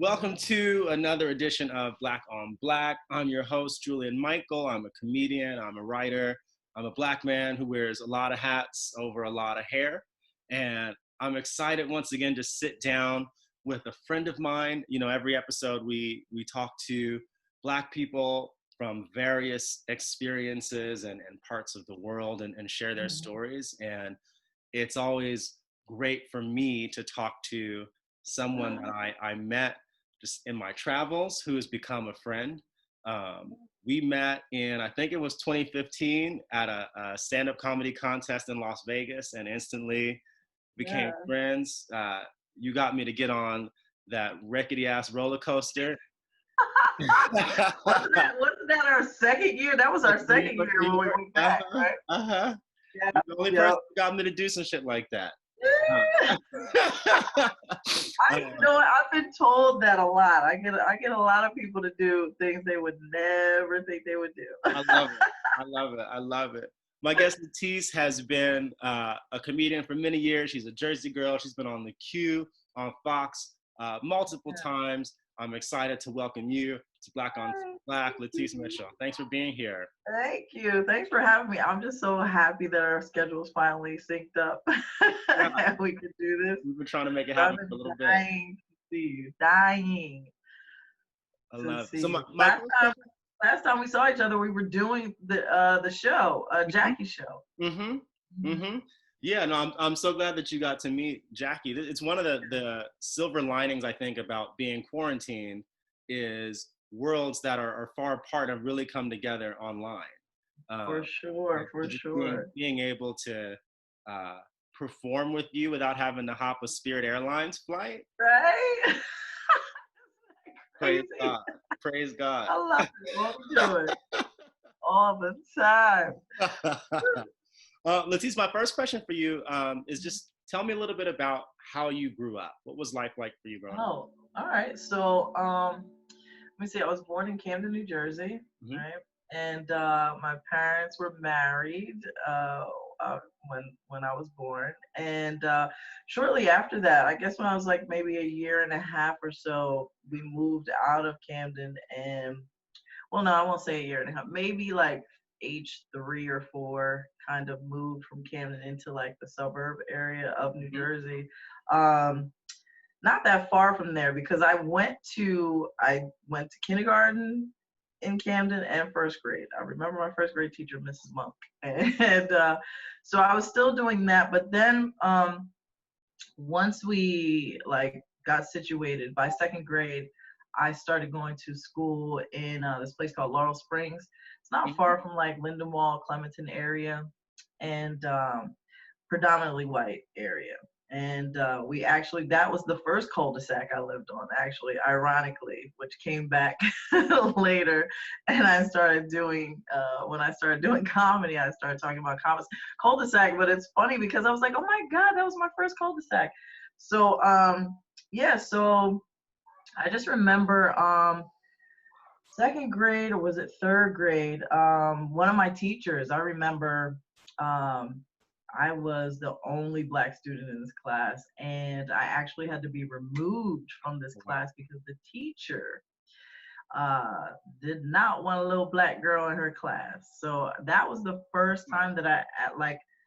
Welcome to another edition of Black on Black. I'm your host, Julian Michael. I'm a comedian, I'm a writer, I'm a Black man who wears a lot of hats over a lot of hair. And I'm excited once again to sit down with a friend of mine. You know, every episode we talk to Black people from various experiences and parts of the world and share their stories. And it's always great for me to talk to someone that I met just in my travels who has become a friend. We met in, I think it was 2015 at a stand-up comedy contest in Las Vegas and instantly became friends. You got me to get on that rickety ass roller coaster. wasn't that our second year? That was our second year when we went back, right? Yeah. You're the only person who got me to do some shit like that. I've been told that a lot. I get a lot of people to do things they would never think they would do. I love it. My guest LaTice has been a comedian for many years. She's a Jersey girl. She's been on The Q, on Fox multiple times. I'm excited to welcome you to Black on Black, LaTice Mitchell. Thanks for being here. Thank you. Thanks for having me. I'm just so happy that our schedules finally synced up and we could do this. We've been trying to make it happen for a little bit. Dying to see you. Dying. I love it. So last time we saw each other, we were doing the show, Jackie show. Yeah, no, I'm so glad that you got to meet Jackie. It's one of the silver linings, I think, about being quarantined is worlds that are far apart have really come together online. For sure. Being able to perform with you without having to hop a Spirit Airlines flight. Right? Praise God. I love it. What we doing? All the time. LaTice, my first question for you is just tell me a little bit about how you grew up. What was life like for you growing up? Oh, all right. So let me see. I was born in Camden, New Jersey, right? And my parents were married when I was born. And shortly after that, I guess when I was like maybe a year and a half or so, we moved out of Camden and, well, no, I won't say a year and a half, maybe like age 3 or 4, kind of moved from Camden into like the suburb area of New Jersey. Not that far from there because I went to kindergarten in Camden and first grade. I remember my first grade teacher, Mrs. Monk. And so I was still doing that. But then once we like got situated by second grade, I started going to school in this place called Laurel Springs. It's not far from like Lindenwood, Clementon area, and predominantly white area. And that was the first cul-de-sac I lived on, actually, ironically, which came back later. And I started doing, when I started doing comedy, I started talking about cul-de-sac. But it's funny because I was like, oh my God, that was my first cul-de-sac. So, so I just remember second grade, or was it third grade? One of my teachers, I remember I was the only Black student in this class, and I actually had to be removed from this class because the teacher did not want a little Black girl in her class. So that was the first time that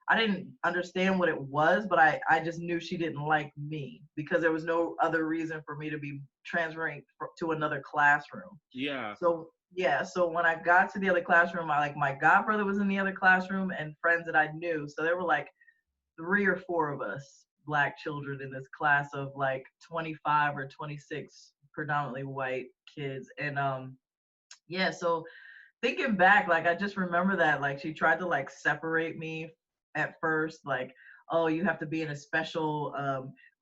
I didn't understand what it was, but I just knew she didn't like me because there was no other reason for me to be transferring to another classroom. Yeah. So when I got to the other classroom, my godbrother was in the other classroom and friends that I knew. So there were like 3 or 4 of us Black children in this class of like 25 or 26 predominantly white kids. And so thinking back, like I just remember that like she tried to like separate me at first, like, oh, you have to be in a special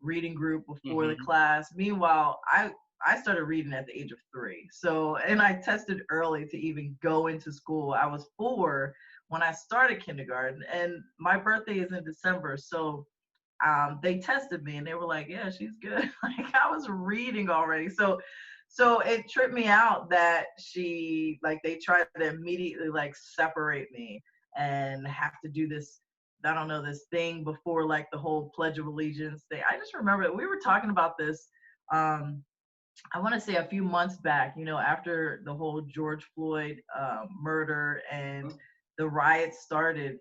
reading group before the class. Meanwhile, I started reading at the age of 3. So, and I tested early to even go into school. I was 4 when I started kindergarten, and my birthday is in December. So they tested me and they were like, yeah, she's good. Like I was reading already. So it tripped me out that they tried to immediately like separate me and have to do this, I don't know, this thing before like the whole Pledge of Allegiance thing. I just remember that we were talking about this I want to say a few months back, you know, after the whole George Floyd murder and the riots started,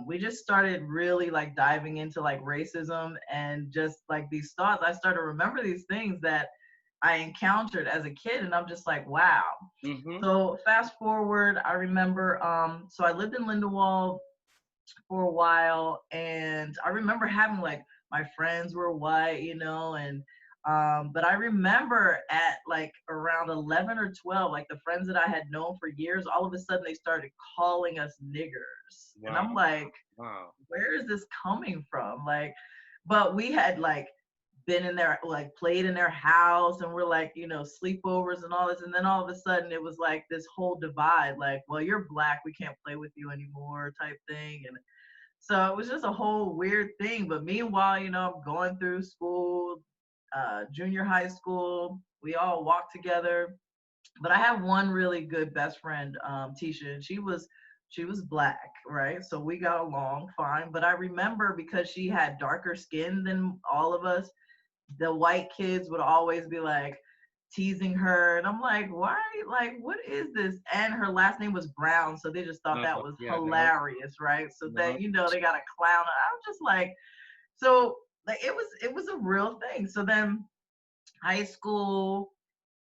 we just started really like diving into like racism and just like these thoughts. I started to remember these things that I encountered as a kid, and I'm just like, wow. Mm-hmm. So fast forward, I remember, so I lived in Lindenwold for a while, and I remember having like my friends were white, you know, and but I remember at like around 11 or 12, like the friends that I had known for years, all of a sudden they started calling us niggers. And Wow. I'm like, Wow. where is this coming from? Like, but we had like been in their like played in their house, and we're like, you know, sleepovers and all this, and then all of a sudden it was like this whole divide, like, well, you're black, we can't play with you anymore type thing. And so it was just a whole weird thing. But meanwhile, you know, I'm going through school, junior high school, we all walked together. But I have one really good best friend, Tisha, and she was black, right? So we got along fine. But I remember, because she had darker skin than all of us, the white kids would always be like teasing her, and I'm like, why, like, what is this? And her last name was Brown, so they just thought that was Yeah. hilarious, right? So then, No. you know, they got a clown. I'm just like, so like it was a real thing. So then high school,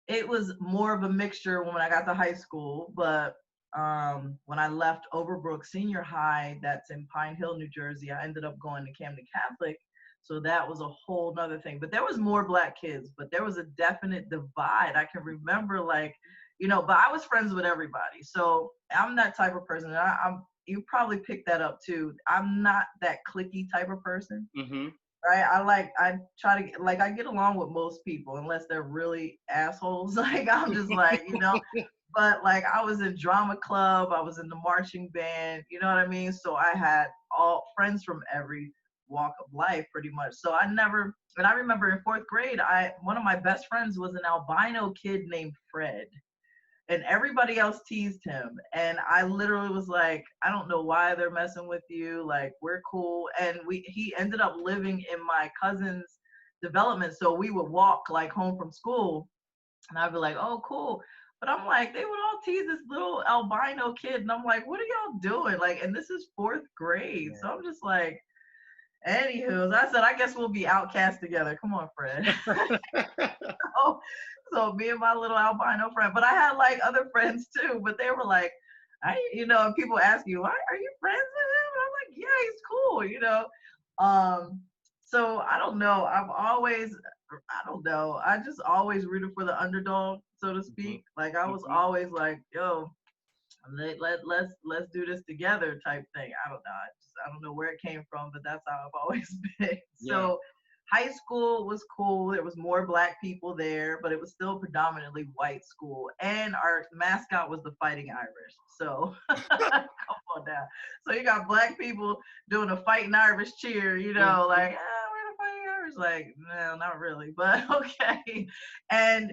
it was more of a mixture when I got to high school. But when I left Overbrook Senior High, that's in Pine Hill, New Jersey, I ended up going to Camden Catholic. So that was a whole nother thing. But there was more black kids, but there was a definite divide. I can remember, like, you know, but I was friends with everybody. So I'm that type of person. I'm you probably picked that up too. I'm not that cliquey type of person, Mm-hmm. right? I try to like, I get along with most people unless they're really assholes. Like, I'm just like, you know, but like I was in drama club, I was in the marching band, you know what I mean? So I had all friends from every walk of life pretty much. So I never, and I remember in fourth grade, I one of my best friends was an albino kid named Fred, and everybody else teased him, and I literally was like, I don't know why they're messing with you, like, we're cool. And he ended up living in my cousin's development, so we would walk like home from school, and I'd be like, oh, cool. But I'm like, they would all tease this little albino kid, and I'm like, what are y'all doing? Like, and this is fourth grade. So I'm just like, anywho, I said, I guess we'll be outcast together. Come on, Fred. so, so me and my little albino friend, but I had like other friends too, but they were like, you know, people ask you, are you friends with him? And I'm like, yeah, he's cool, you know. Um, so I don't know. I don't know. I just always rooted for the underdog, so to Mm-hmm. speak. Like, I was Mm-hmm. always like, yo, let's do this together type thing. I don't know where it came from, but that's how I've always been. Yeah. So high school was cool. There was more black people there, but it was still predominantly white school. And our mascot was the Fighting Irish. So come on now. So you got black people doing a Fighting Irish cheer, you know, Mm-hmm. like, we're the Fighting Irish. Like, no, not really, but okay. And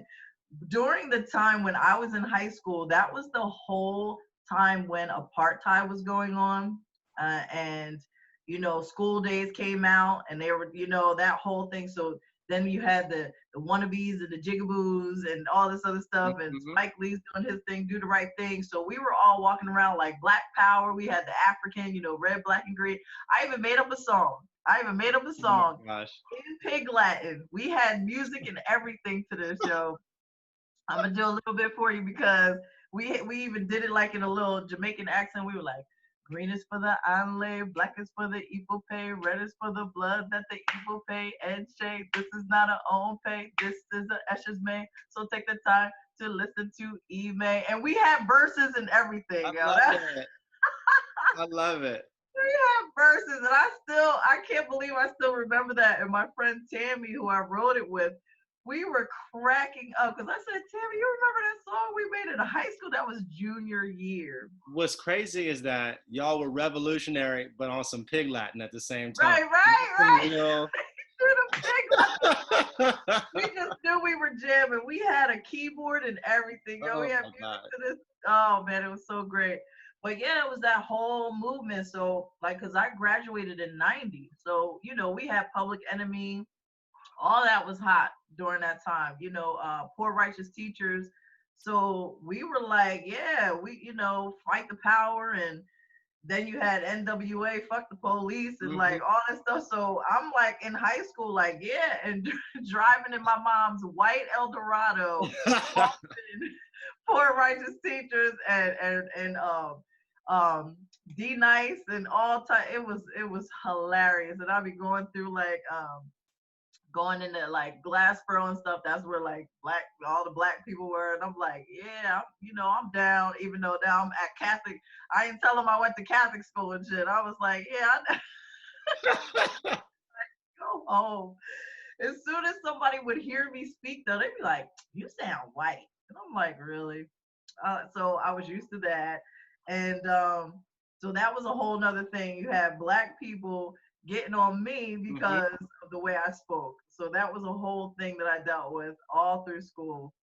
during the time when I was in high school, that was the whole time when apartheid was going on. And, you know, School Days came out, and they were, you know, that whole thing. So then you had the wannabes and the jigaboos and all this other stuff. And Mm-hmm. Spike Lee's doing his thing, do the right thing. So we were all walking around like Black Power. We had the African, you know, red, black, and green. I even made up a song. Oh my In gosh. Pig Latin. We had music and everything to this show. I'm gonna do a little bit for you, because we even did it like in a little Jamaican accent. We were like, green is for the Anle, black is for the Igbo pay, red is for the blood that the Igbo pay, and shade. This is not a own pay, this is the Eshes May. So take the time to listen to Ime. And we had verses and everything, I yo. love it. I love it. We have verses, and I can't believe I still remember that. And my friend Tammy, who I wrote it with, we were cracking up, because I said, Tammy, you remember that song we made in high school? That was junior year. What's crazy is that y'all were revolutionary, but on some pig Latin at the same time. Right. Real. We just knew we were jamming. We had a keyboard and everything. Yo, we Oh had my music God. to this. Oh man, it was so great. But yeah, it was that whole movement. So like, cause I graduated in '90, so you know we had Public Enemy, All that was hot during that time. Poor righteous teachers. So we were like, yeah, we, fight the power. And then you had NWA, fuck the police, and Mm-hmm. like all that stuff. So I'm like in high school, like, yeah, and driving in my mom's white Eldorado, bumping poor righteous teachers and D Nice and all time. It was hilarious. And I'd be going through like going into like Glassboro and stuff. That's where like all the black people were. And I'm like, yeah, I'm down, even though now I'm at Catholic. I didn't tell them I went to Catholic school and shit. I was like, yeah, I go home. As soon as somebody would hear me speak, though, they'd be like, you sound white. And I'm like, really? So I was used to that. And so that was a whole nother thing. You had black people getting on me Mm-hmm. because of the way I spoke. So that was a whole thing that I dealt with all through school.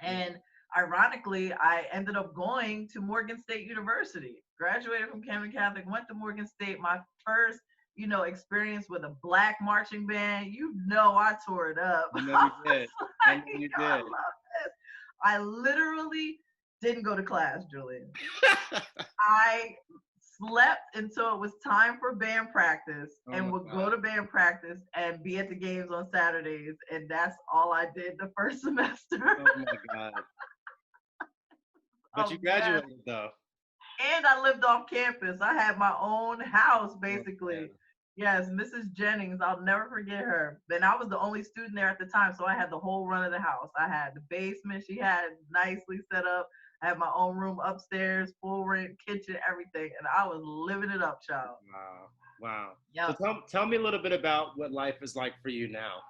Yeah. And ironically, I ended up going to Morgan State University, graduated from Camden Catholic, went to Morgan State. My first, experience with a black marching band. I tore it up. I know I you was did. I like, know you I did. love this. I literally didn't go to class, Julian. I slept until it was time for band practice Oh and my would go God. to band practice and be at the games on Saturdays. And that's all I did the first semester. Oh my God. But A you mess. graduated though. And I lived off campus. I had my own house, Oh basically. man. Yes, Mrs. Jennings, I'll never forget her. Then I was the only student there at the time, so I had the whole run of the house. I had the basement she had nicely set up. I had my own room upstairs, full rent, kitchen, everything, and I was living it up, child. Wow. Wow. So Yep. tell me a little bit about what life is like for you now.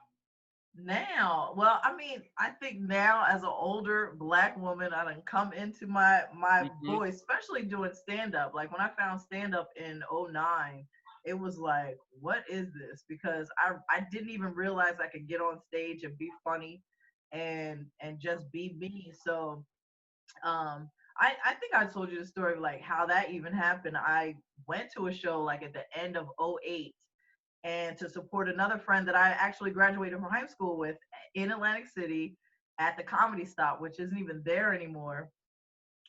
Now, well, I mean, I think now as an older black woman, I done come into my Mm-hmm. voice, especially doing stand up. Like when I found stand up in '09, it was like, what is this? Because I didn't even realize I could get on stage and be funny and just be me. So I think I told you the story of like how that even happened. I went to a show like at the end of '08 and to support another friend that I actually graduated from high school with in Atlantic City at the Comedy Stop, which isn't even there anymore.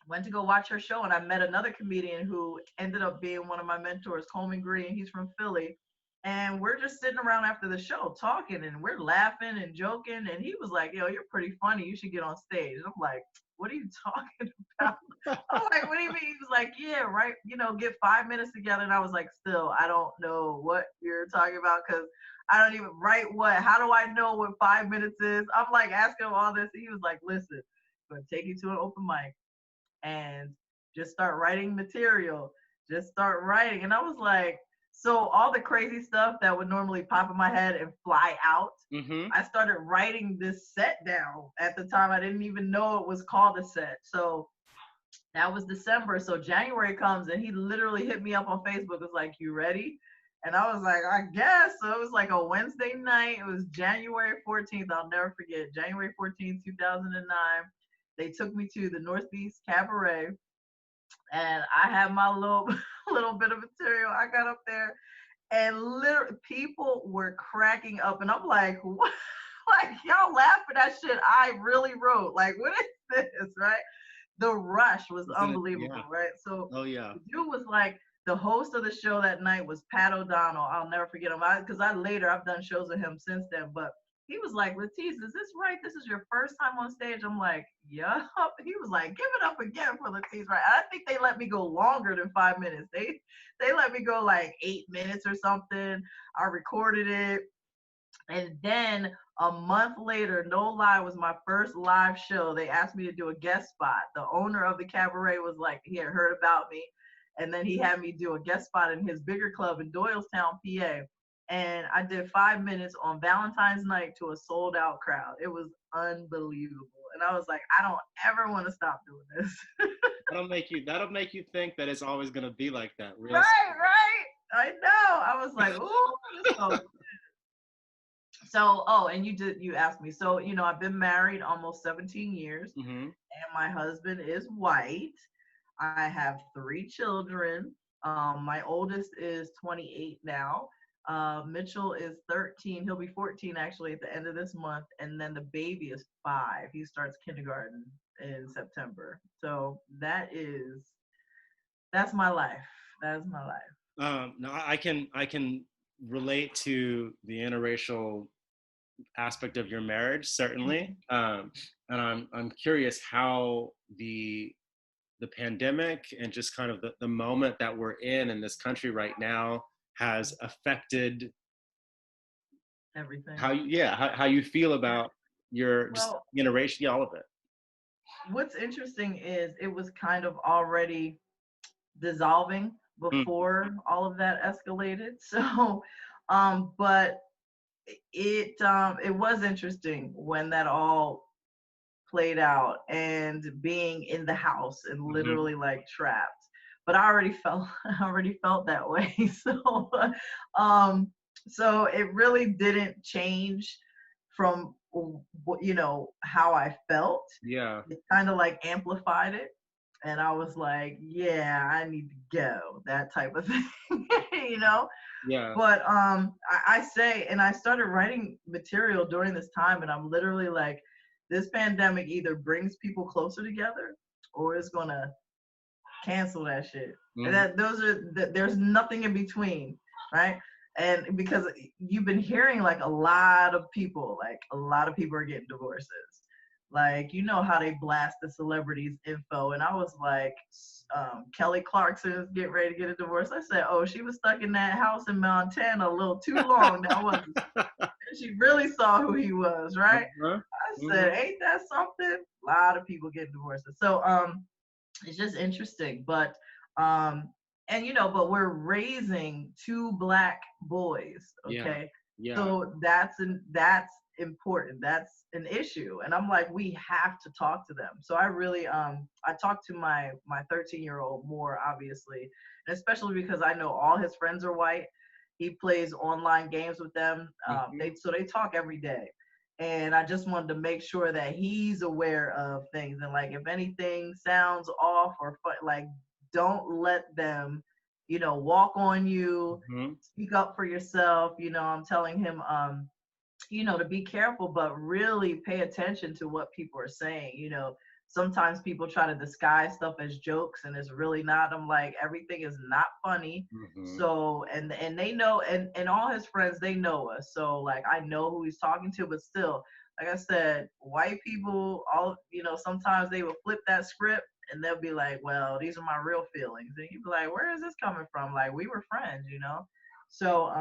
Went to go watch her show, and I met another comedian who ended up being one of my mentors, Coleman Green. He's from Philly. And we're just sitting around after the show talking, and we're laughing and joking. And he was like, yo, you're pretty funny. You should get on stage. And I'm like, what are you talking about? I'm like, what do you mean? He was like, yeah, right. Get 5 minutes together. And I was like, still, I don't know what you're talking about because I don't even write what. How do I know what 5 minutes is? I'm like asking him all this. And he was like, listen, I'm going to take you to an open mic and just start writing material. Just start writing. And I was like, so all the crazy stuff that would normally pop in my head and fly out, Mm-hmm. I started writing this set down. At the time, I didn't even know it was called a set. So that was December. So January comes and he literally hit me up on Facebook. Was like, you ready? And I was like, I guess. So it was like a Wednesday night. It was January 14th. I'll never forget. January 14th, 2009. They took me to the Northeast Cabaret and I had my little little bit of material. I got up there and literally people were cracking up and I'm like, what? Like y'all laughing at shit I really wrote. Like, what is this, right? The rush was Isn't it? Yeah. unbelievable, right? So Oh yeah. the dude was like, the host of the show that night was Pat O'Donnell. I'll never forget him. Because I've done shows with him since then, but he was like, LaTice, is this right? This is your first time on stage? I'm like, yeah. He was like, give it up again for LaTice, right? I think they let me go longer than 5 minutes. They let me go like 8 minutes or something. I recorded it. And then a month later, no lie, was my first live show. They asked me to do a guest spot. The owner of the cabaret was like, he had heard about me. And then he had me do a guest spot in his bigger club in Doylestown, PA. And I did 5 minutes on Valentine's night to a sold out crowd. It was unbelievable. And I was like, I don't ever want to stop doing this. That'll make you think that it's always gonna be like that, real Right, soon. right. I know. I was like, ooh, this so oh, and you asked me. So, I've been married almost 17 years Mm-hmm. and my husband is white. I have three children. My oldest is 28 now. Mitchell is 13. He'll be 14 actually at the end of this month. And then the baby is 5. He starts kindergarten in September. So that's my life. That's my life. No, I can relate to the interracial aspect of your marriage, certainly. And I'm curious how the pandemic and just kind of the moment that we're in this country right now has affected Everything. how you, yeah, how you feel about your just Well, generation, yeah, all of it. what's interesting is it was kind of already dissolving Mm, before all of that escalated. So, but it was interesting when that all played out and being in the house and mhm. literally like trapped. But I already felt I already felt that way. Um so it really didn't change from how I felt. Yeah, It kind of like amplified it. And I was like, yeah, I need to go, that type of thing, you know? yeah. But I say, and I started writing material during this time, and I'm literally like, this pandemic either brings people closer together or it's gonna cancel that shit. And Mhm. that there's nothing in between, right? And because you've been hearing like a lot of people are getting divorces. Like, you know how they blast the celebrities info, and I was like, Kelly Clarkson is getting ready to get a divorce. I said, oh, she was stuck in that house in Montana a little too long. Now wasn't she? She really saw who he was, right? Uh-huh. I said, Mhm. ain't that something? A lot of people getting divorces. So it's just interesting. But and but we're raising 2 black boys, Yeah, okay? yeah. So that's important. That's an issue. And I'm like, we have to talk to them. So I really I talk to my 13-year-old more, obviously, and especially because I know all his friends are white. He plays online games with them. Mhm. They talk every day, and I just wanted to make sure that he's aware of things. And like, if anything sounds off or like, don't let them, walk on you. Mhm. Speak up for yourself. I'm telling him, to be careful, but really pay attention to what people are saying. Sometimes people try to disguise stuff as jokes and it's really not. I'm like, everything is not funny. Mhm. So, and they know, and all his friends, they know us. So like, I know who he's talking to, but still, like I said, white people, sometimes they will flip that script and they'll be like, well, these are my real feelings. And you'd be like, where is this coming from? Like, we were friends. So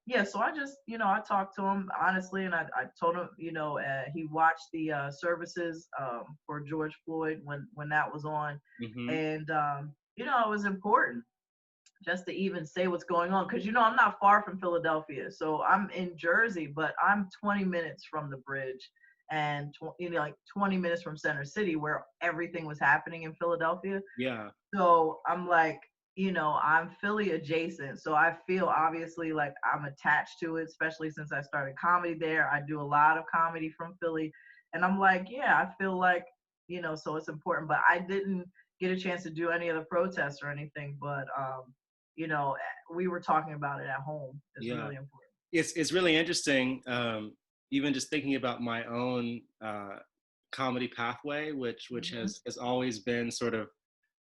yeah, so I just I talked to him honestly, and I told him he watched the services for George Floyd when that was on, Mhm. and it was important just to even say what's going on, because I'm not far from Philadelphia, so I'm in Jersey, but I'm 20 minutes from the bridge, and like 20 minutes from Center City where everything was happening in Philadelphia. Yeah. So I'm like, I'm Philly adjacent. So I feel obviously like I'm attached to it, especially since I started comedy there. I do a lot of comedy from Philly. And I'm like, yeah, I feel like, so it's important. But I didn't get a chance to do any of the protests or anything. But, you know, we were talking about it at home. It's Yeah. really important. It's really interesting. Even just thinking about my own comedy pathway, which Hmm. has always been sort of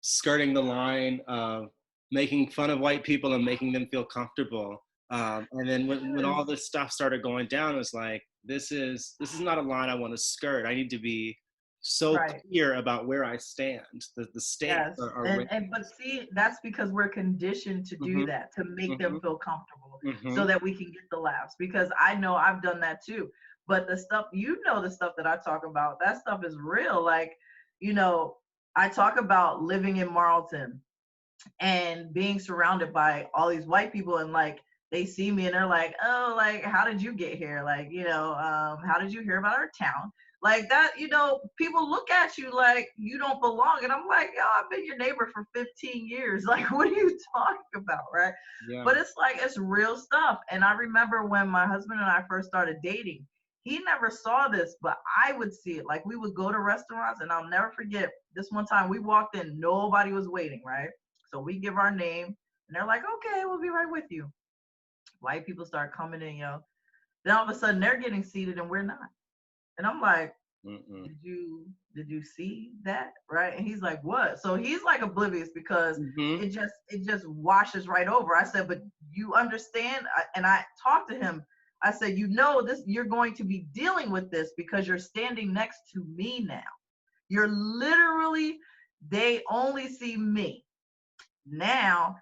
skirting the line of making fun of white people and making them feel comfortable. And then when all Yes. this stuff started going down, it was like, this is not a line I want to skirt. I need to be so Right. clear about where I stand. The stakes Yes, are and but see, that's because we're conditioned to do hmm that, to make them hmm feel comfortable, hmm so that we can get the laughs. Because I know I've done that too. But the stuff that I talk about, that stuff is real. Like, you know, I talk about living in Marlton and being surrounded by all these white people, and like, they see me and they're like, oh, like, how did you get here? Like, how did you hear about our town? Like that, people look at you like you don't belong. And I'm like, yo, I've been your neighbor for 15 years. Like, what are you talking about? Right. Yeah. But it's like, it's real stuff. And I remember when my husband and I first started dating, he never saw this, but I would see it. Like, we would go to restaurants, and I'll never forget this one time we walked in, nobody was waiting, right? So we give our name, and they're like, okay, we'll be right with you. White people start coming in, yo. Then all of a sudden they're getting seated and we're not. And I'm like, Mm-mm. did you see that? Right? And he's like, what? So he's like oblivious because Mm-hmm. it just washes right over. I said, but you understand? And I talked to him. I said, you know this, you're going to be dealing with this because you're standing next to me now. You're literally, they only see me. Now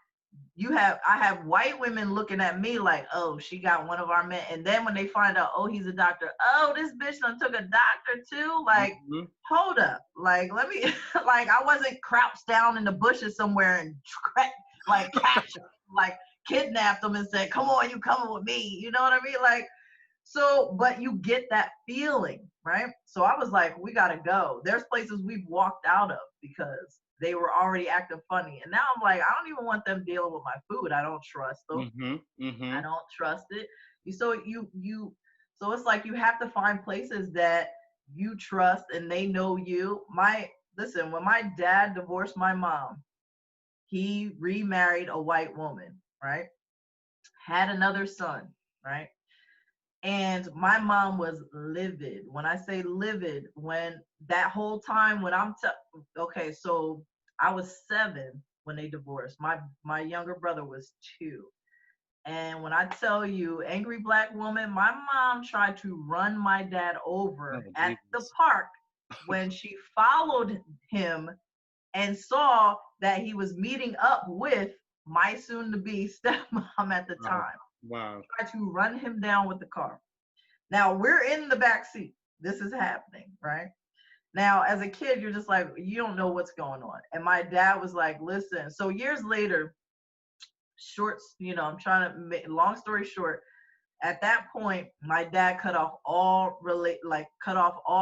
I have white women looking at me like, oh, she got one of our men. And then when they find out, oh, he's a doctor, oh, this bitch done took a doctor too. Like, Mm-hmm. hold up. Like, let me, like, I wasn't crouched down in the bushes somewhere and like captured, like kidnapped them and said, come on, you coming with me. You know what I mean? Like, so, but you get that feeling, right? So I was like, we got to go. There's places we've walked out of because they were already acting funny. And now I'm like, I don't even want them dealing with my food. I don't trust them. Mm-hmm. Mm-hmm. I don't trust it. So it's like you have to find places that you trust and they know you. Listen, when my dad divorced my mom, he remarried a white woman, right? Had another son, right? And my mom was livid. When I say livid, when that whole time when okay, so I was 7 when they divorced. My younger brother was 2. And when I tell you, angry black woman, my mom tried to run my dad Oh, over at the Jesus. park when she followed him and saw that he was meeting up with my soon-to-be stepmom at the Wow. time. Wow. Tried to run him down with the car. Now we're in the back seat. This is happening, right? Now, as a kid, you're just like, you don't know what's going on. And my dad was like, listen. So years later, I'm trying to make long story short. At that point, my dad cut off all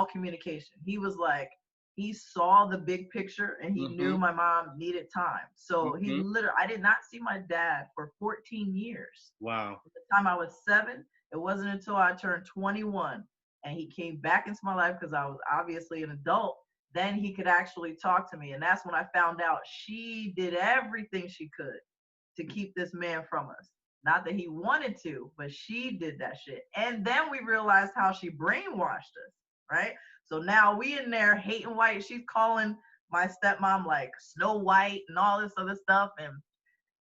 communication. He was like, he saw the big picture and he Mm-hmm. knew my mom needed time. So Mm-hmm. I did not see my dad for 14 years. Wow. At the time I was 7, it wasn't until I turned 21 and he came back into my life because I was obviously an adult. Then he could actually talk to me. And that's when I found out she did everything she could to keep this man from us. Not that he wanted to, but she did that shit. And then we realized how she brainwashed us, right? So now we in there hating white. She's calling my stepmom like Snow White and all this other stuff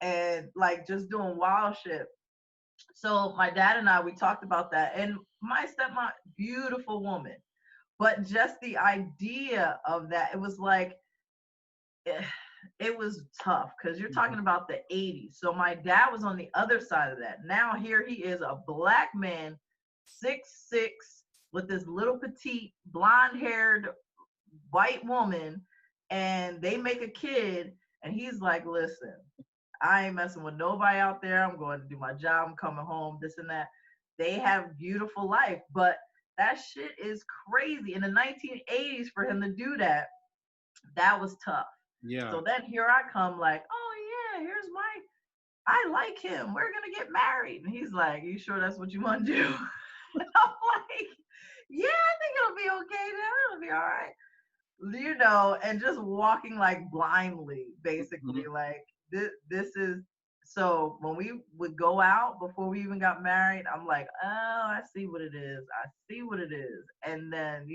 and like just doing wild shit. So my dad and I, we talked about that. And my stepmom, beautiful woman. But just the idea of that, it was like, it was tough because you're Mm-hmm. talking about the 80s. So my dad was on the other side of that. Now here he is, a black man, 6'6", with this little petite, blonde-haired white woman, and they make a kid, and he's like, listen, I ain't messing with nobody out there. I'm going to do my job. I'm coming home, this and that. They have beautiful life, but that shit is crazy. In the 1980s, for him to do that, that was tough. Yeah. So then here I come like, oh yeah, I like him. We're gonna get married. And he's like, you sure that's what you want to do? And I'm like, yeah, I think it'll be okay then. It'll be all right. And just walking like blindly, Mm-hmm. basically. Like this is so when we would go out before we even got married, I'm like, oh, I see what it is. I see what it is. And then,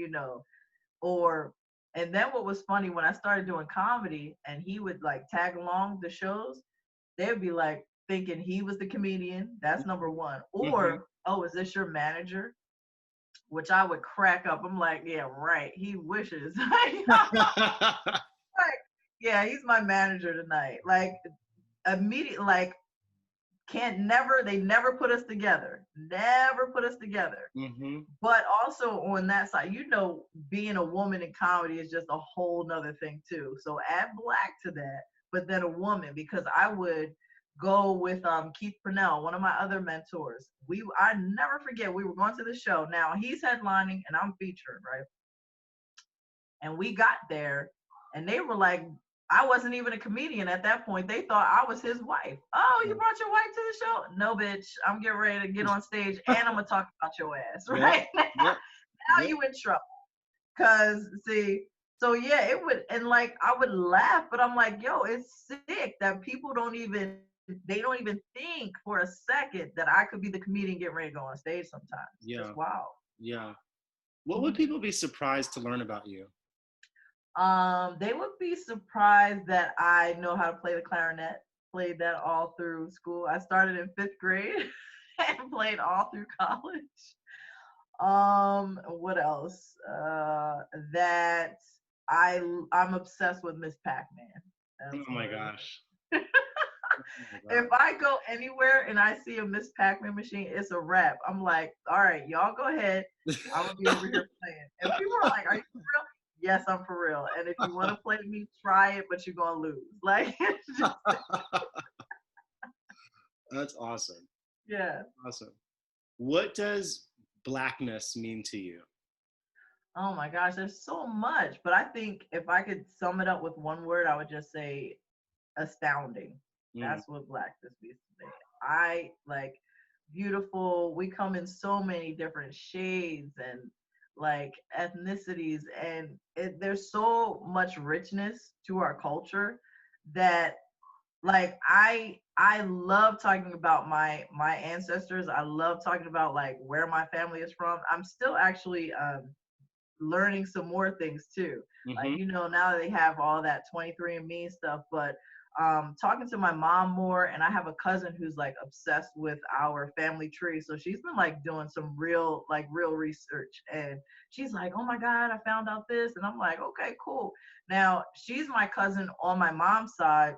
or and then what was funny when I started doing comedy and he would like tag along the shows, they'd be like thinking he was the comedian. That's number one. Mm-hmm. Or, oh, is this your manager? Which I would crack up. I'm like, yeah, right. He wishes. Like, yeah, he's my manager tonight. Like immediately, like they never put us together. Never put us together. Mm-hmm. But also on that side, being a woman in comedy is just a whole nother thing too. So add black to that, but then a woman, because I would go with Keith Purnell, one of my other mentors. I never forget, we were going to the show. Now he's headlining and I'm featured, right? And we got there and they were like, I wasn't even a comedian at that point. They thought I was his wife. Oh, you brought your wife to the show? No, bitch. I'm getting ready to get on stage and I'm gonna talk about your ass, Yep. right? Yep. Now Yep. you in trouble. Cause see, so yeah, it would, and like I would laugh, but I'm like, yo, it's sick that people don't even they don't even think for a second that I could be the comedian getting ready to go on stage sometimes. Yeah. Just wow. Yeah. What would Mhm. people be surprised to learn about you? They would be surprised that I know how to play the clarinet. Played that all through school. I started in 5th grade and played all through college. What else? That I'm obsessed with Miss Pac-Man. Oh That's my one of the gosh. Oh my if God. I go anywhere and I see a Miss Pac-Man machine, it's a wrap. I'm like, all right, y'all go ahead. I'm gonna be over here playing. And people are like, are you for real? Yes, I'm for real. And if you want to play me, try it, but you're gonna lose. Like, That's awesome. yeah. Awesome. What does blackness mean to you? Oh my gosh, there's so much. But I think if I could sum it up with one word, I would just say astounding. Mm, That's what blackness means to me. I like beautiful. We come in so many different shades and like ethnicities, and there's so much richness to our culture that like I love talking about my ancestors. I love talking about like where my family is from. I'm still actually learning some more things too. mm-hmm. Like, now that they have all that 23andMe stuff, but talking to my mom more, and I have a cousin who's like obsessed with our family tree. So she's been like doing some real research, and she's like, oh my God, I found out this. And I'm like, okay, cool. Now she's my cousin on my mom's side,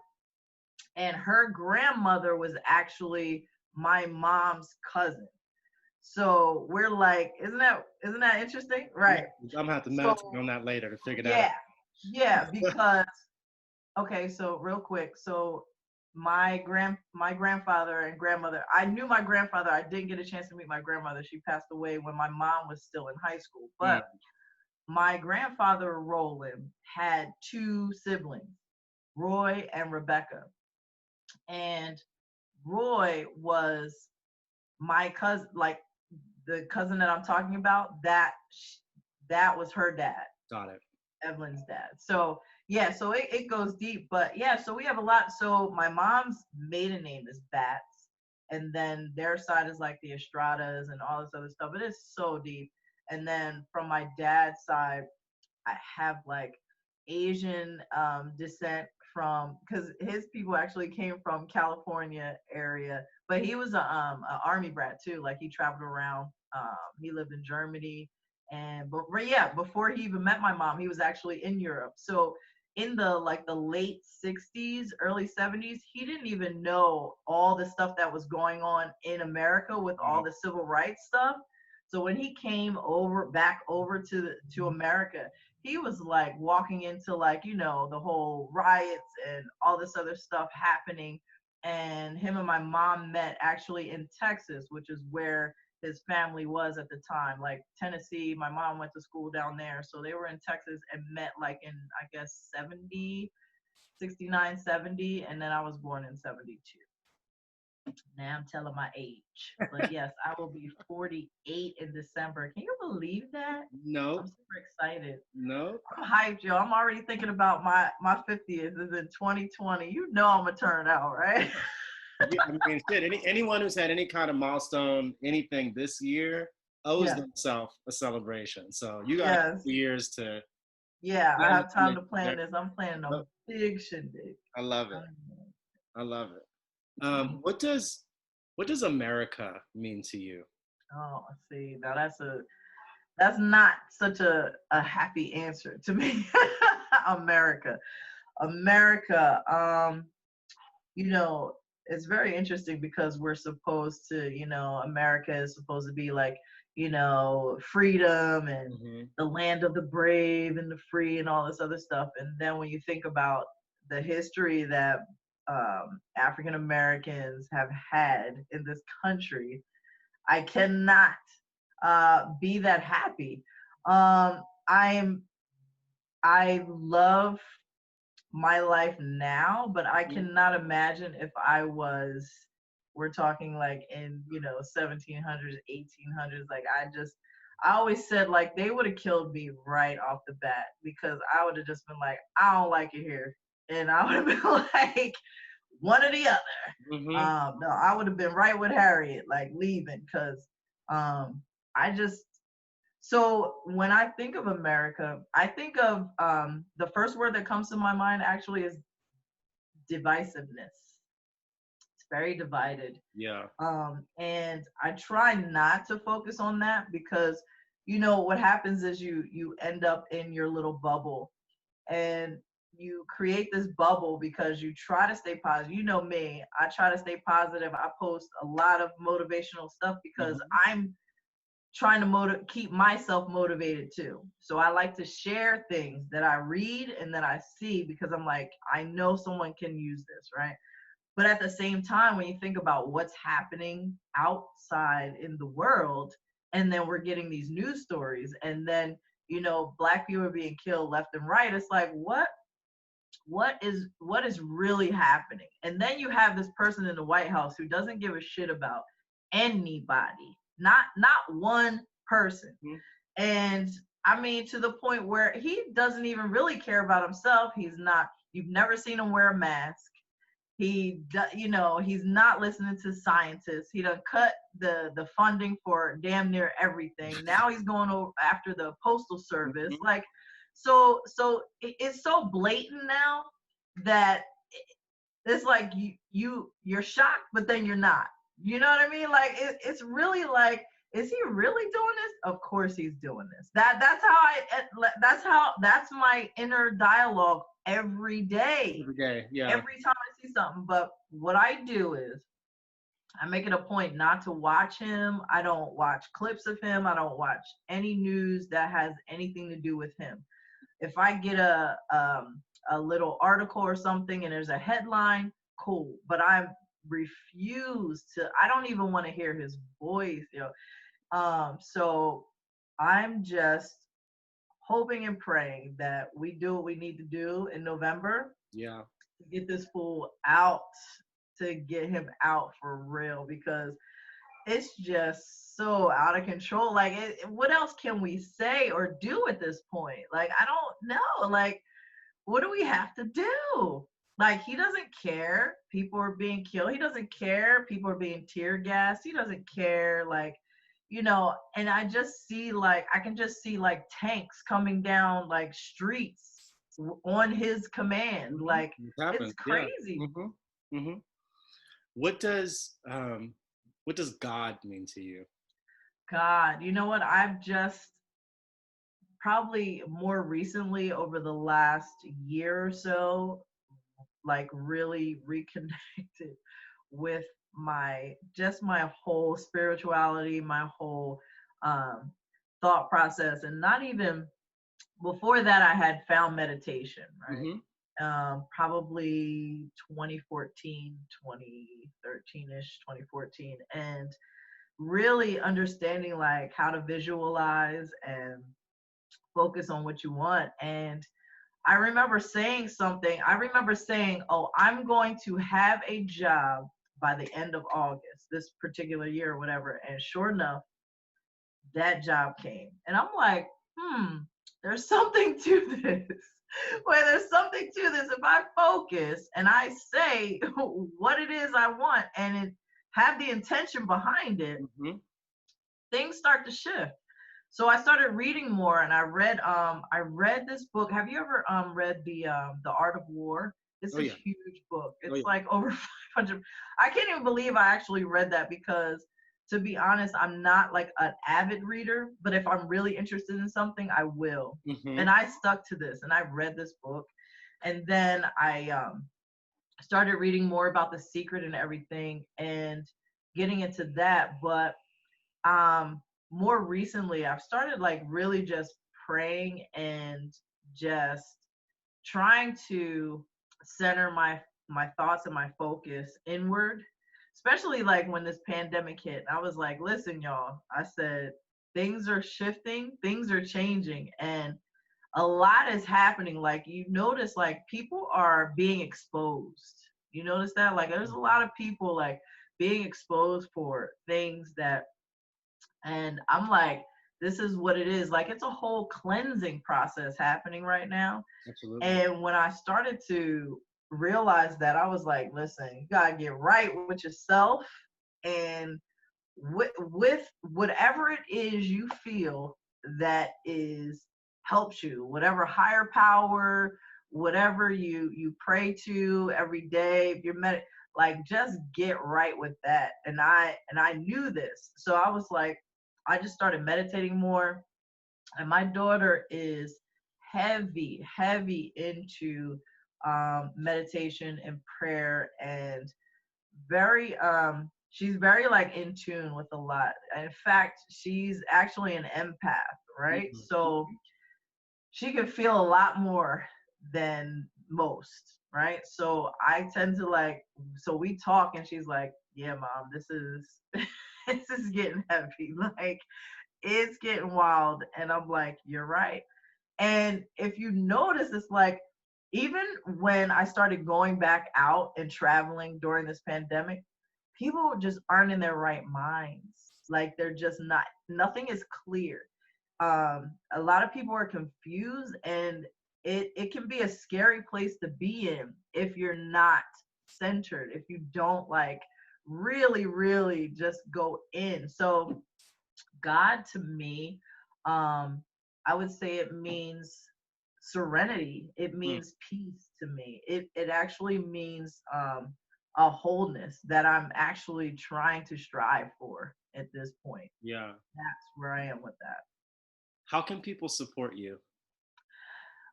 and her grandmother was actually my mom's cousin. So we're like, isn't that interesting? Yeah, Right. I'm gonna have to So meditate on that later to figure that yeah, yeah, because okay, so real quick, so my grandfather and grandmother, I knew my grandfather. I didn't get a chance to meet my grandmother. She passed away when my mom was still in high school. out. But my grandfather Roland had two siblings, Roy and Rebecca. And Roy was my cousin, like the cousin that I'm talking about, that was her dad, Got it. Evelyn's dad. So yeah, so it goes deep, but yeah, so we have a lot. So my mom's maiden name is Bats, and then their side is like the Estradas and all this other stuff. It is so deep. And then from my dad's side, I have like Asian descent from, because his people actually came from California area, but he was a army brat too. Like he traveled around. He lived in Germany, and but yeah, before he even met my mom, he was actually in Europe. So in the late 60s, early 70s, he didn't even know all the stuff that was going on in America with all Wow. the civil rights stuff. So when he came back over to America, he was like walking into like the whole riots and all this other stuff happening. And him and my mom met actually in Texas, which is where his family was at the time, like Tennessee. My mom went to school down there, so they were in Texas and met like in, I guess, 70, 69, 70, and then I was born in 72. Now I'm telling my age. But yes, I will be 48 in December. Can you believe that? I'm No, super excited. no. I'm hyped, yo. I'm already thinking about my 50th is in 2020. You know I'm gonna turn out, right? Yeah, I mean, shit. Anyone who's had any kind of milestone, anything this year, owes Yeah. themselves a celebration. So you got a Yes. couple years to Yeah, I get have in time to there. plan this. I'm planning a big shindig. I love it. Um, I love it. What does America mean to you? Oh, see, now that's not such a happy answer to me. America. America. You know, it's very interesting because we're supposed to, America is supposed to be like, freedom and Hmm. the land of the brave and the free and all this other stuff. And then when you think about the history that African Americans have had in this country, I cannot be that happy. Um, I'm I love my life now, but I cannot imagine if I was, we're talking like in, 1700s, 1800s. Like I always said like they would have killed me right off the bat because I would have just been like, I don't like it here. And I would have been like, one or the other. Mm-hmm. No, I would have been right with Harriet, like leaving, because I just, so when I think of America, I think of the first word that comes to my mind actually is divisiveness. It's very divided. Yeah. And I try not to focus on that because, you know, what happens is you end up in your little bubble, and you create this bubble because you try to stay positive. You know me, I try to stay positive. I post a lot of motivational stuff because Mm-hmm. I'm trying to keep myself motivated too. So I like to share things that I read and that I see because I'm like, I know someone can use this, right? But at the same time, when you think about what's happening outside in the world, and then we're getting these news stories, and then, you know, Black people are being killed left and right, it's like, what is really happening? And then you have this person in the White House who doesn't give a shit about anybody, not one person. Mm-hmm. And I mean, to the point where he doesn't even really care about himself. He's not, you've never seen him wear a mask. You know, he's not listening to scientists. He done cut the funding for damn near everything. Now he's going over after the postal service. Mm-hmm. Like, so it's so blatant now that it's like you're shocked, but then you're not. You know what I mean? Like it's really like, is he really doing this? Of course he's doing this. That's my inner dialogue every day, Every day. Yeah. every time I see something. But what I do is I make it a point not to watch him. I don't watch clips of him. I don't watch any news that has anything to do with him. If I get a little article or something and there's a headline, cool. But I refuse to. I don't even want to hear his voice. You know. So I'm just hoping and praying that we do what we need to do in November Yeah. to get this fool out, to get him out for real, because it's just so out of control. Like, what else can we say or do at this point? Like, I don't know. Like, what do we have to do? Like, he doesn't care. People are being killed. He doesn't care. People are being tear gassed. He doesn't care. Like, you know, and I just see, like, I can just see like tanks coming down like streets on his command. Mm-hmm. Like, It it's happens. Yeah. crazy. Mm-hmm. Mm-hmm. What does God mean to you? God, you know what? I've just probably more recently over the last year or so, like really reconnected with my whole spirituality, my whole um, thought process. And not even before that, I had found meditation, right? Mm-hmm. Probably 2014, 2013-ish, 2014. And really understanding like how to visualize and focus on what you want. And I remember saying something. I remember saying, "Oh, I'm going to have a job by the end of August, this particular year or whatever." And sure enough, that job came. And I'm like, there's something to this. Well, there's something to this. If I focus and I say what it is I want and have the intention behind it, Mm-hmm. things start to shift. So I started reading more, and I read this book. Have you ever read the Art of War? It's Oh a yeah. huge book. Oh It's yeah. like over 500. I can't even believe I actually read that because, to be honest, I'm not like an avid reader, but if I'm really interested in something, I will. Mm-hmm. And I stuck to this, and I read this book, and then I started reading more about The Secret and everything, and getting into that. But um more recently I've started like really just praying and just trying to center my thoughts and my focus inward, especially like when this pandemic hit. I was like, listen y'all, I said, things are shifting, things are changing, and a lot is happening. Like, you notice like people are being exposed. You notice that, like, there's a lot of people like being exposed for things that, and I'm like, this is what it is. Like, it's a whole cleansing process happening right now. Absolutely. And when I started to realized that, I was like, listen, you gotta get right with yourself, and with whatever it is you feel that is helps you, whatever higher power, whatever you pray to every day, if you're like, just get right with that. And I knew this, so I was like, I just started meditating more. And my daughter is heavy into meditation and prayer, and very she's very like in tune with a lot. In fact, she's actually an empath, right? Mm-hmm. So she can feel a lot more than most, right? So I tend to like, so we talk and she's like, yeah, mom, this is this is getting heavy, like it's getting wild. And I'm like, you're right. And if you notice, it's like, even when I started going back out and traveling during this pandemic, people just aren't in their right minds. Like, they're just not, nothing is clear. A lot of people are confused, and it can be a scary place to be in if you're not centered, if you don't like really just go in. So God to me, um, I would say it means serenity. It Mm. means peace to me. It actually means a wholeness that I'm actually trying to strive for at this point. Yeah. That's where I am with that. How can people support you?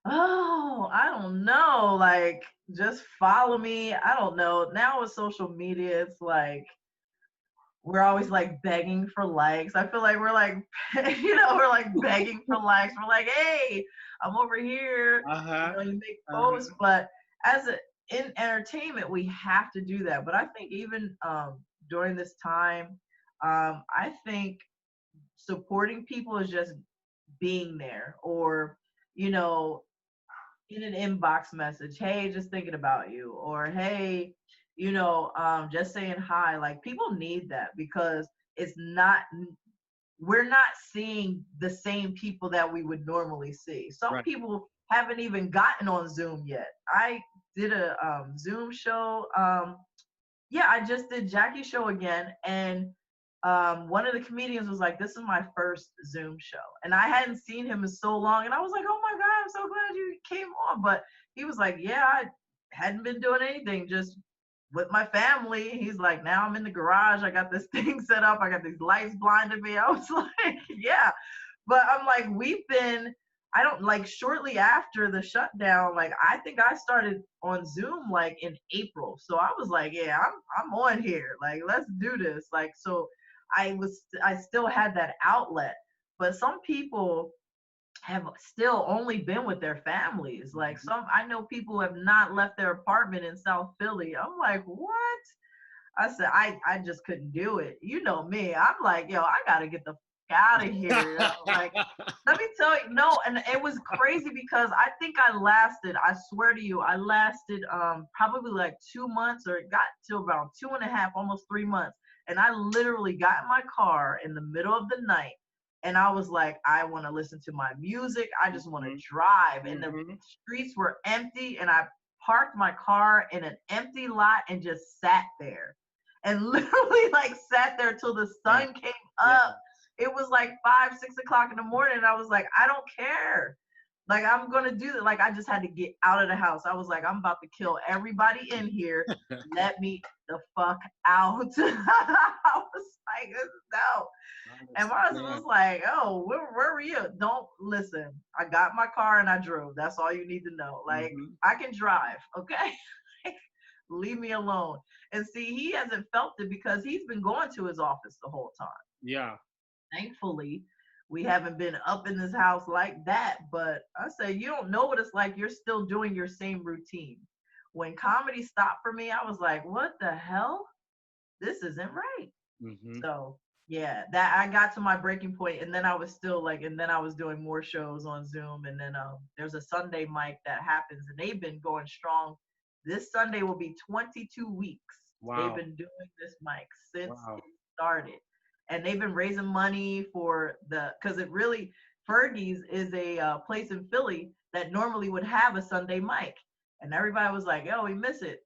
Oh, I don't know. Like, just follow me. I don't know. Now with social media, it's like we're always like begging for likes. I feel like we're like, we're like begging for likes. We're like, hey, I'm over here. Uh-huh. You make Uh-huh. posts, but as a, in entertainment, we have to do that. But I think even during this time, I think supporting people is just being there, or you know, in an inbox message, hey, just thinking about you, or hey, just saying hi. Like, people need that, because it's not, we're not seeing the same people that we would normally see. Some Right. people haven't even gotten on Zoom yet. I did a Zoom show. Yeah, I just did Jackie's show again, and one of the comedians was like, "This is my first Zoom show," and I hadn't seen him in so long, and I was like, "Oh my god, I'm so glad you came on." But he was like, "Yeah, I hadn't been doing anything, just with my family." He's like, "Now I'm in the garage. I got this thing set up. I got these lights blinding me." I was like, "Yeah," but I'm like, we've been. I don't like shortly after the shutdown, like I think I started on Zoom like in April. So I was like, yeah, I'm on here. Like, let's do this. Like, so I still had that outlet. But some people have still only been with their families. Like, Mhm. some, I know people have not left their apartment in South Philly. I'm like, what? I said, I just couldn't do it. You know me. I'm like, yo, I gotta get the fuck out of here. Like, let me tell you, no, and it was crazy because I think I lasted, I swear to you, I lasted probably like 2 months, or it got to about 2.5, almost 3 months. And I literally got in my car in the middle of the night, and I was like, I want to listen to my music. I just want to Mhm. drive. And the Mhm. streets were empty, and I parked my car in an empty lot and just sat there. And literally like sat there till the Yeah. sun came Yeah. up. It was like 5, 6 o'clock in the morning, and I was like, I don't care. Like, I'm gonna do that. Like, I just had to get out of the house. I was like, I'm about to kill everybody in here. Let me the fuck out. I was like, no. I And my husband understand. was like, oh, where were you? Don't listen. I got my car and I drove. That's all you need to know. Like, Mhm. I can drive, okay? Leave me alone. And see, he hasn't felt it because he's been going to his office the whole time. Yeah. Thankfully, we haven't been up in this house like that. But I say, you don't know what it's like. You're still doing your same routine. When comedy stopped for me, I was like, what the hell? This isn't right. Mhm. So yeah, that I got to my breaking point, and then I was still like, and then I was doing more shows on Zoom, and then there's a Sunday mic that happens, and they've been going strong. This Sunday will be 22 weeks. They've Wow. been doing this mic since Wow. it started, and they've been raising money for because it really, Fergie's is a place in Philly that normally would have a Sunday mic. And everybody was like, yo, we miss it.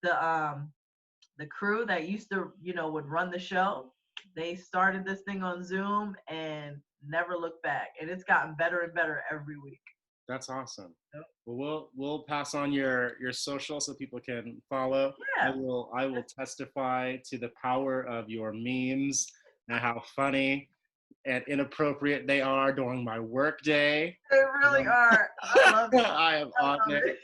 The crew that used to, would run the show, they started this thing on Zoom and never looked back. And it's gotten better and better every week. That's awesome. Yep. Well, we'll pass on your social so people can follow. Yeah. I will testify to the power of your memes and how funny and inappropriate they are during my work day. They really are. I love it. I am on it.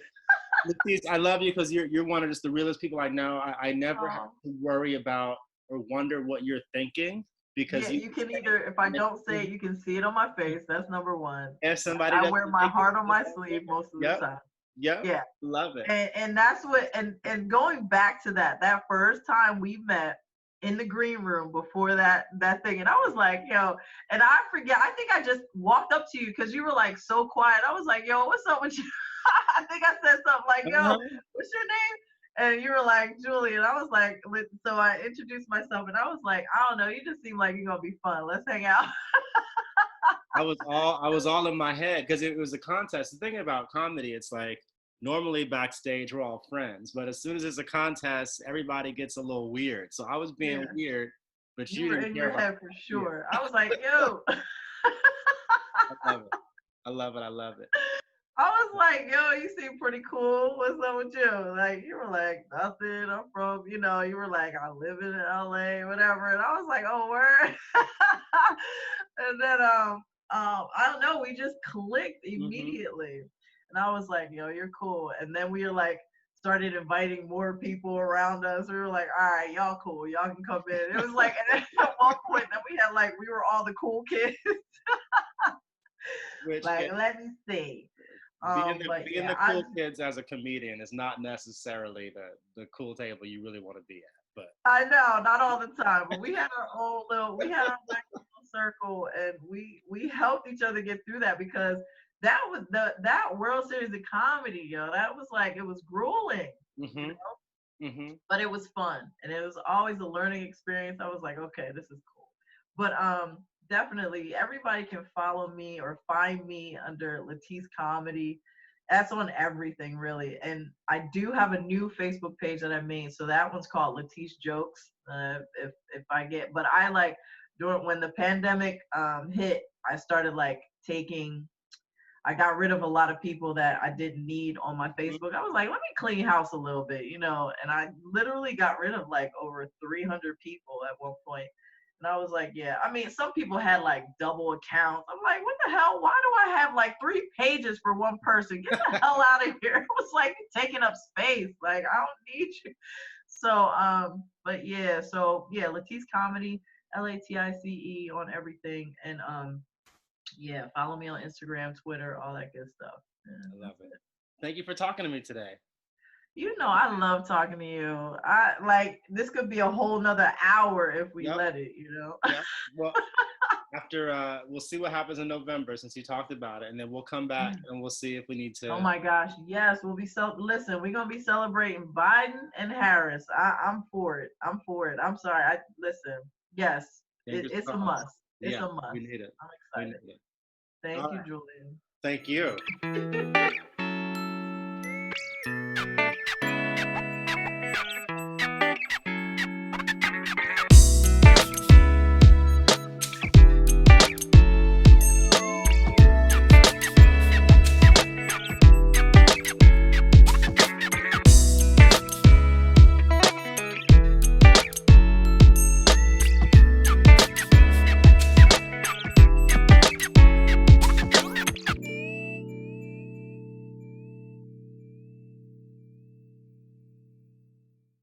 LaTice, I love you because you're one of just the realest people I know. I never have to worry about or wonder what you're thinking because you can either, if I don't say it, you can see it on my face. That's number one. If somebody I wear my heart on my sleeve most of the time. Yeah. Love it. And that's what, and going back to that first time we met in the green room before that thing, and I was like, yo, and I forget, I think I just walked up to you because you were like so quiet. I was like, yo, what's up with you? I think I said something like, yo, what's your name? And you were like, Julie, and I was like, so I introduced myself, and I was like, I don't know, you just seem like you're gonna be fun. Let's hang out. I was all in my head because it was a contest. The thing about comedy, it's like normally backstage we're all friends, but as soon as it's a contest, everybody gets a little weird. So I was being weird, but you were in your head for sure. I was like, yo. I love it. I was like, yo, you seem pretty cool. What's up with you? Like, you were like, nothing. I'm from, you were like, I live in LA, whatever. And I was like, oh, word. And then, I don't know, we just clicked immediately. And I was like, yo, you're cool. And then we were like, started inviting more people around us. We were like, all right, y'all cool. Y'all can come in. It was like, and at one point, then we had like, we were all the cool kids. Let me see. Being the cool kids as a comedian is not necessarily the cool table you really want to be at. But I know, not all the time. But we had our own little, like little circle, and we helped each other get through that because that was that World Series of Comedy, yo. That was like, it was grueling, but it was fun, and it was always a learning experience. I was like, okay, this is cool. But definitely everybody can follow me or find me under LaTice Comedy. That's on everything, really. And I do have a new Facebook page that I made, so that one's called LaTice Jokes. If I get, but I like when the pandemic hit, I started like I got rid of a lot of people that I didn't need on my Facebook. I was like, let me clean house a little bit, and I literally got rid of like over 300 people at one point. And I was like, yeah, I mean, some people had like double accounts. I'm like, what the hell? Why do I have like 3 pages for one person? Get the hell out of here. It was like taking up space. Like, I don't need you. So, but yeah, LaTice Comedy, LATICE on everything. And yeah, follow me on Instagram, Twitter, all that good stuff. I love it. Thank you for talking to me today. I love talking to you. I like, this could be a whole nother hour if we let it, Yeah. Well, after we'll see what happens in November since you talked about it, and then we'll come back and we'll see if we need to. Oh my gosh, yes, we'll be listen, we're gonna be celebrating Biden and Harris. I'm for it. I'm sorry. Listen. Yes, it's a must. It's a must. We need it. I'm excited. Thank you, Julian. Thank you.